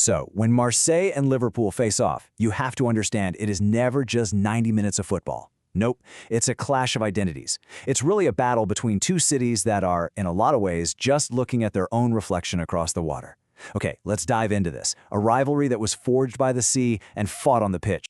So, when Marseille and Liverpool face off, you have to understand it is never just 90 minutes of football. Nope, it's a clash of identities. It's really a battle between two cities that are, in a lot of ways, just looking at their own reflection across the water. Okay, let's dive into this. A rivalry that was forged by the sea and fought on the pitch.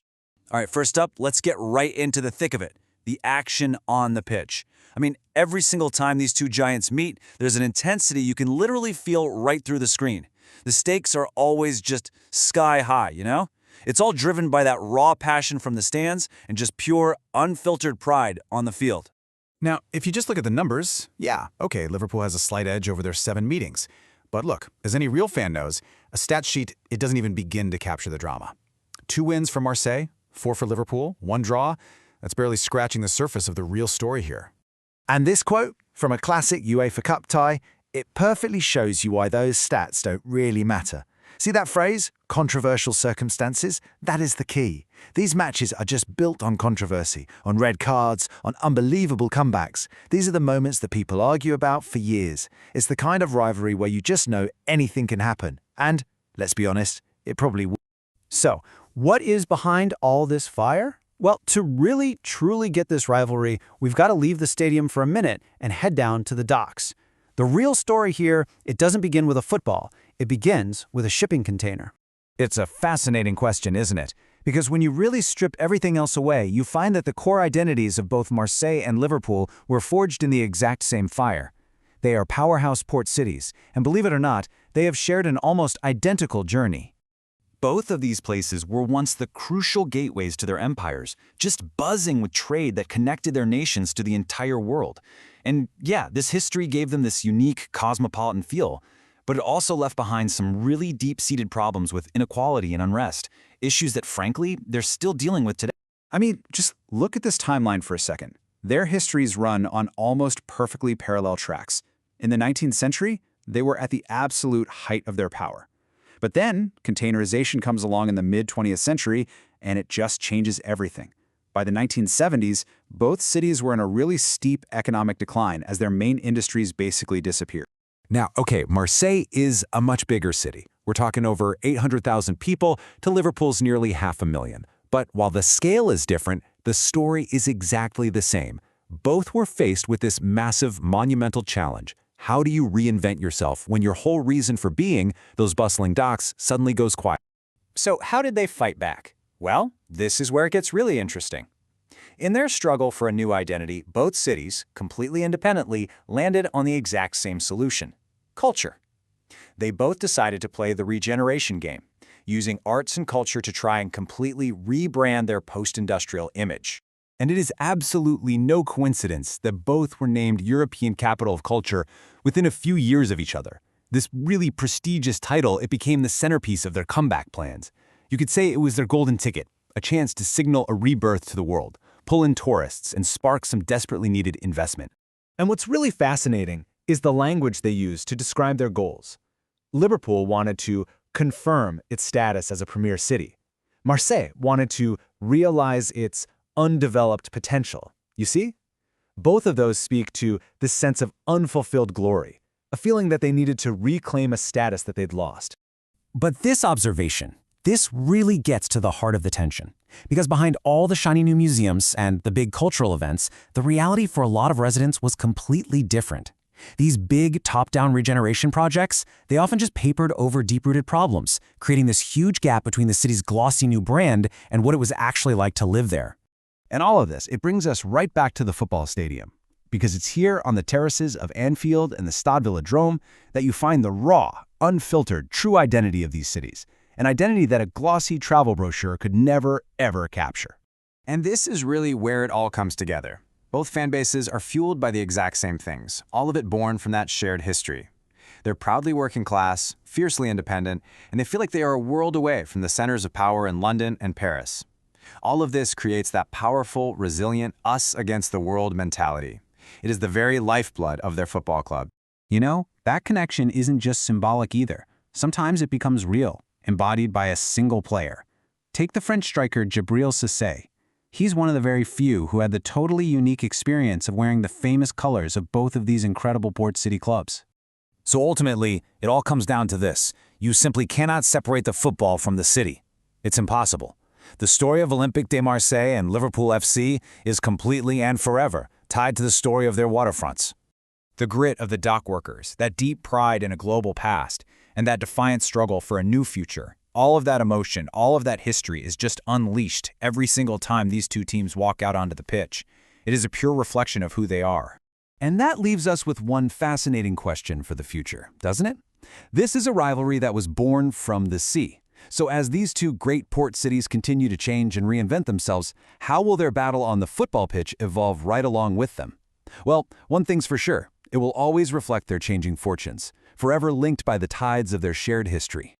All right, first up, let's get right into the thick of it, the action on the pitch. I mean, every single time these two giants meet, there's an intensity you can literally feel right through the screen. The stakes are always just sky high, you know? It's all driven by that raw passion from the stands and just pure, unfiltered pride on the field. Now, if you just look at the numbers, yeah, okay, Liverpool has a slight edge over their 7 meetings. But look, as any real fan knows, a stat sheet, it doesn't even begin to capture the drama. 2 wins for Marseille, 4 for Liverpool, 1 draw. That's barely scratching the surface of the real story here. And this quote, from a classic UEFA Cup tie, it perfectly shows you why those stats don't really matter. See that phrase, controversial circumstances? That is the key. These matches are just built on controversy, on red cards, on unbelievable comebacks. These are the moments that people argue about for years. It's the kind of rivalry where you just know anything can happen. And, let's be honest, it probably will. So, what is behind all this fire? Well, to really, truly get this rivalry, we've got to leave the stadium for a minute and head down to the docks. The real story here, it doesn't begin with a football. It begins with a shipping container. It's a fascinating question, isn't it? Because when you really strip everything else away, you find that the core identities of both Marseille and Liverpool were forged in the exact same fire. They are powerhouse port cities, and believe it or not, they have shared an almost identical journey. Both of these places were once the crucial gateways to their empires, just buzzing with trade that connected their nations to the entire world. And yeah, this history gave them this unique cosmopolitan feel, but it also left behind some really deep-seated problems with inequality and unrest, issues that, frankly, they're still dealing with today. I mean, just look at this timeline for a second. Their histories run on almost perfectly parallel tracks. In the 19th century, they were at the absolute height of their power. But then, containerization comes along in the mid-20th century, and it just changes everything. By the 1970s, both cities were in a really steep economic decline as their main industries basically disappeared. Now, okay, Marseille is a much bigger city. We're talking over 800,000 people to Liverpool's nearly 500,000. But while the scale is different, the story is exactly the same. Both were faced with this massive, monumental challenge. How do you reinvent yourself when your whole reason for being, those bustling docks, suddenly goes quiet? So how did they fight back? Well, this is where it gets really interesting. In their struggle for a new identity, both cities, completely independently, landed on the exact same solution: culture. They both decided to play the regeneration game, using arts and culture to try and completely rebrand their post-industrial image. And it is absolutely no coincidence that both were named European Capital of Culture within a few years of each other. This really prestigious title, it became the centerpiece of their comeback plans. You could say it was their golden ticket, a chance to signal a rebirth to the world, pull in tourists, and spark some desperately needed investment. And what's really fascinating is the language they use to describe their goals. Liverpool wanted to confirm its status as a premier city. Marseille wanted to realize its undeveloped potential. You see? Both of those speak to this sense of unfulfilled glory, a feeling that they needed to reclaim a status that they'd lost. But this observation, this really gets to the heart of the tension. Because behind all the shiny new museums and the big cultural events, the reality for a lot of residents was completely different. These big top-down regeneration projects, they often just papered over deep-rooted problems, creating this huge gap between the city's glossy new brand and what it was actually like to live there. And all of this, it brings us right back to the football stadium, because it's here on the terraces of Anfield and the Stade Velodrome that you find the raw, unfiltered, true identity of these cities, an identity that a glossy travel brochure could never, ever capture. And this is really where it all comes together. Both fan bases are fueled by the exact same things, all of it born from that shared history. They're proudly working class, fiercely independent, and they feel like they are a world away from the centers of power in London and Paris. All of this creates that powerful, resilient, us-against-the-world mentality. It is the very lifeblood of their football club. You know, that connection isn't just symbolic either. Sometimes it becomes real, embodied by a single player. Take the French striker Djibril Cissé. He's one of the very few who had the totally unique experience of wearing the famous colors of both of these incredible port city clubs. So ultimately, it all comes down to this. You simply cannot separate the football from the city. It's impossible. The story of Olympique de Marseille and Liverpool FC is completely and forever tied to the story of their waterfronts. The grit of the dock workers, that deep pride in a global past, and that defiant struggle for a new future, all of that emotion, all of that history is just unleashed every single time these two teams walk out onto the pitch. It is a pure reflection of who they are. And that leaves us with one fascinating question for the future, doesn't it? This is a rivalry that was born from the sea. So as these two great port cities continue to change and reinvent themselves, how will their battle on the football pitch evolve right along with them? Well, one thing's for sure. It will always reflect their changing fortunes, forever linked by the tides of their shared history.